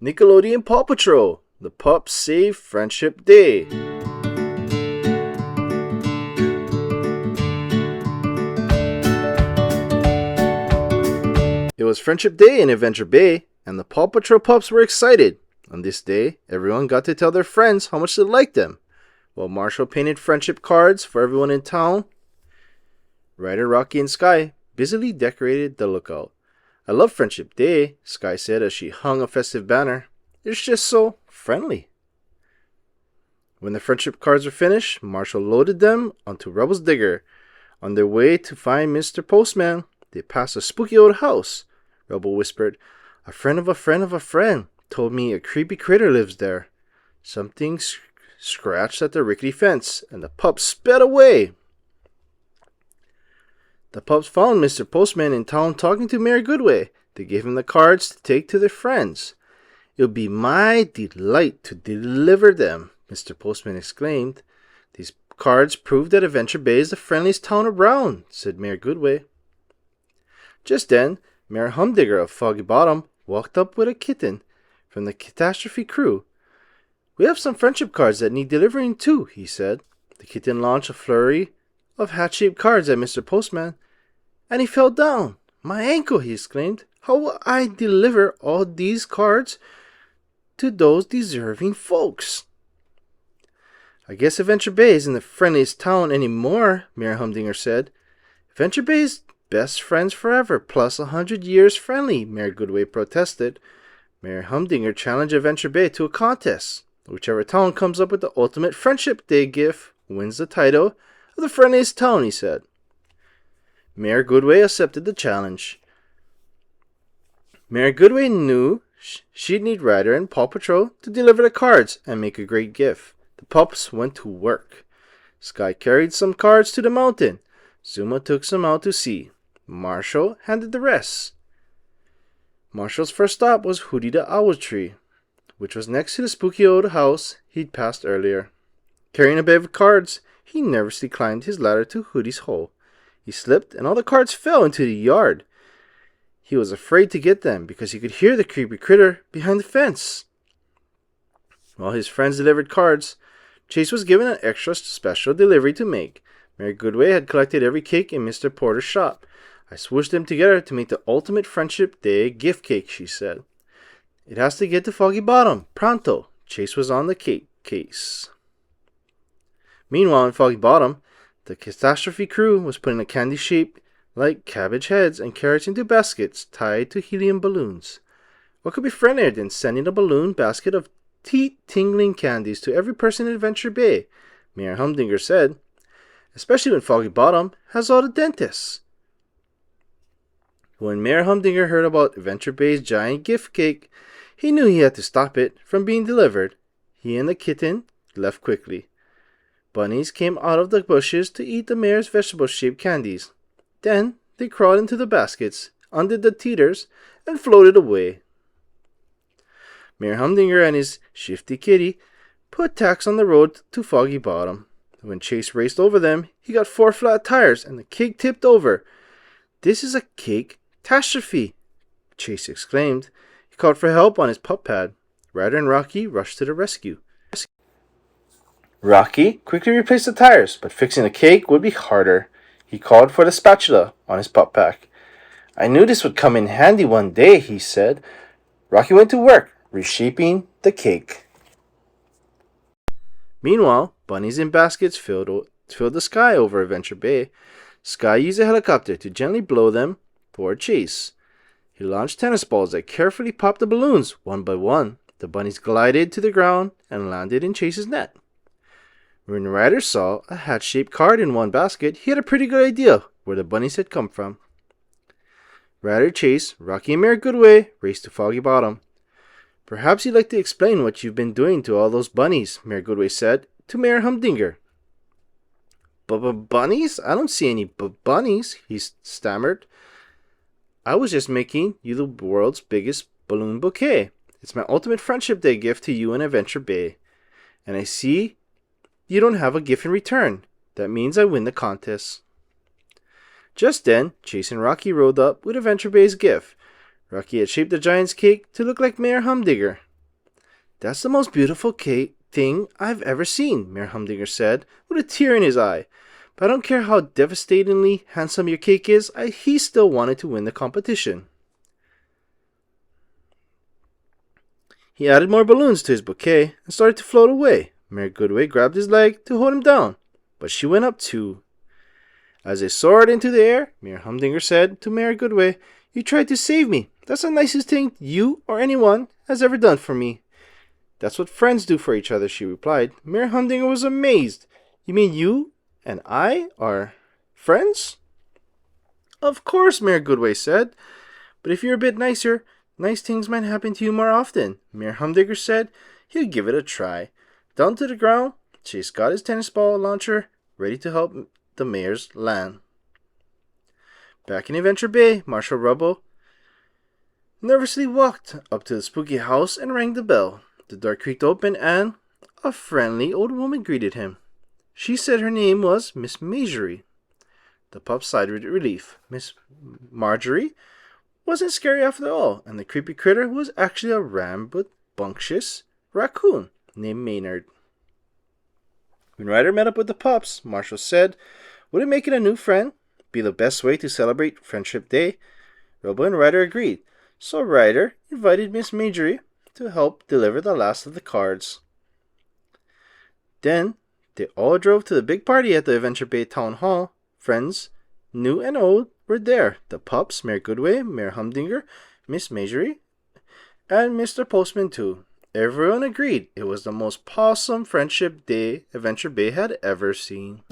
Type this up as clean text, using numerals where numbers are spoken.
Nickelodeon Paw Patrol, the Pups Save Friendship Day. It was Friendship Day in Adventure Bay, and the Paw Patrol pups were excited. On this day, everyone got to tell their friends how much they liked them. While Marshall painted friendship cards for everyone in town, Ryder, Rocky, and Sky busily decorated the lookout. "I love Friendship Day," Sky said as she hung a festive banner. "It's just so friendly." When the friendship cards were finished, Marshall loaded them onto Rubble's digger. On their way to find Mr. Postman, they passed a spooky old house. Rubble whispered, "A friend of a friend of a friend told me a creepy critter lives there." Something scratched at the rickety fence, and the pups sped away. The pups found Mr. Postman in town talking to Mary Goodway. They gave him the cards to take to their friends. "It will be my delight to deliver them," Mr. Postman exclaimed. "These cards prove that Adventure Bay is the friendliest town around," said Mayor Goodway. Just then, Mayor Humdinger of Foggy Bottom walked up with a kitten from the Catastrophe crew. "We have some friendship cards that need delivering too," he said. The kitten launched a flurry of hat-shaped cards at Mr. Postman, and he fell down. "My ankle!" he exclaimed. "How will I deliver all these cards to those deserving folks?" "I guess Adventure Bay isn't the friendliest town anymore," Mayor Humdinger said. "Adventure Bay is best friends forever, plus 100 years friendly," Mayor Goodway protested. Mayor Humdinger challenged Adventure Bay to a contest. Whichever town comes up with the ultimate Friendship Day gift wins the title of the friendliest town, he said. Mayor Goodway accepted the challenge. Mayor Goodway knew she'd need Ryder and Paw Patrol to deliver the cards and make a great gift. The pups went to work. Sky carried some cards to the mountain. Zuma took some out to sea. Marshall handed the rest. Marshall's first stop was Hooty the Owl Tree, which was next to the spooky old house he'd passed earlier. Carrying a bag of cards, he nervously climbed his ladder to Hooty's hole. He slipped and all the cards fell into the yard. He was afraid to get them because he could hear the creepy critter behind the fence. While his friends delivered cards, Chase was given an extra special delivery to make. Mary Goodway had collected every cake in Mr. Porter's shop. "I swooshed them together to make the ultimate Friendship Day gift cake," she said. "It has to get to Foggy Bottom, pronto." Chase was on the cake case. Meanwhile, in Foggy Bottom, the Catastrophe crew was putting a candy shape like cabbage heads and carrots into baskets tied to helium balloons. What could be friendlier than sending a balloon basket of teeth-tingling candies to every person in Adventure Bay? Mayor Humdinger said. "Especially when Foggy Bottom has all the dentists." When Mayor Humdinger heard about Adventure Bay's giant gift cake, he knew he had to stop it from being delivered. He and the kitten left quickly. Bunnies came out of the bushes to eat the mayor's vegetable-shaped candies. Then they crawled into the baskets, undid the teeters, and floated away. Mayor Humdinger and his shifty kitty put tacks on the road to Foggy Bottom. When Chase raced over them, he got 4 flat tires and the cake tipped over. "This is a cake catastrophe," Chase exclaimed. He called for help on his pup pad. Ryder and Rocky rushed to the rescue. Rocky quickly replaced the tires, but fixing the cake would be harder. He called for the spatula on his pup pack. "I knew this would come in handy one day," he said. Rocky went to work, reshaping the cake. Meanwhile, bunnies in baskets filled the sky over Adventure Bay. Sky used a helicopter to gently blow them toward Chase. He launched tennis balls that carefully popped the balloons one by one. The bunnies glided to the ground and landed in Chase's net. When Ryder saw a hat-shaped card in one basket, he had a pretty good idea where the bunnies had come from. Ryder, Chase, Rocky, and Mayor Goodway raced to Foggy Bottom. "Perhaps you'd like to explain what you've been doing to all those bunnies," Mayor Goodway said to Mayor Humdinger. "Bunnies? I don't see any bunnies," he stammered. "I was just making you the world's biggest balloon bouquet. It's my ultimate Friendship Day gift to you in Adventure Bay. And I see you don't have a gift in return. That means I win the contest." Just then, Chase and Rocky rode up with Adventure Bay's gift. Rocky had shaped the giant's cake to look like Mayor Humdinger. "That's the most beautiful thing I've ever seen," Mayor Humdinger said, with a tear in his eye. "But I don't care how devastatingly handsome your cake is, he still wanted to win the competition." He added more balloons to his bouquet and started to float away. Mayor Goodway grabbed his leg to hold him down, but she went up too. As they soared into the air, Mayor Humdinger said to Mayor Goodway, "You tried to save me. That's the nicest thing you or anyone has ever done for me." "That's what friends do for each other," she replied. Mayor Humdinger was amazed. "You mean you and I are friends?" "Of course," Mayor Goodway said. "But if you're a bit nicer, nice things might happen to you more often." Mayor Humdinger said he'd give it a try. Down to the ground, Chase got his tennis ball launcher, ready to help the mayor's land. Back in Adventure Bay, Marshal Rubble nervously walked up to the spooky house and rang the bell. The door creaked open and a friendly old woman greeted him. She said her name was Miss Marjorie. The pup sighed with relief. Miss Marjorie wasn't scary after all, and the creepy critter was actually a rambunctious raccoon named Maynard. When Ryder met up with the pups, Marshall said, "Wouldn't making a new friend be the best way to celebrate Friendship Day?" Robo and Ryder agreed, so Ryder invited Miss Marjorie to help deliver the last of the cards. Then they all drove to the big party at the Adventure Bay Town Hall. Friends, new and old, were there. The pups, Mayor Goodway, Mayor Humdinger, Miss Marjorie, and Mr. Postman too. Everyone agreed it was the most awesome Friendship Day Adventure Bay had ever seen.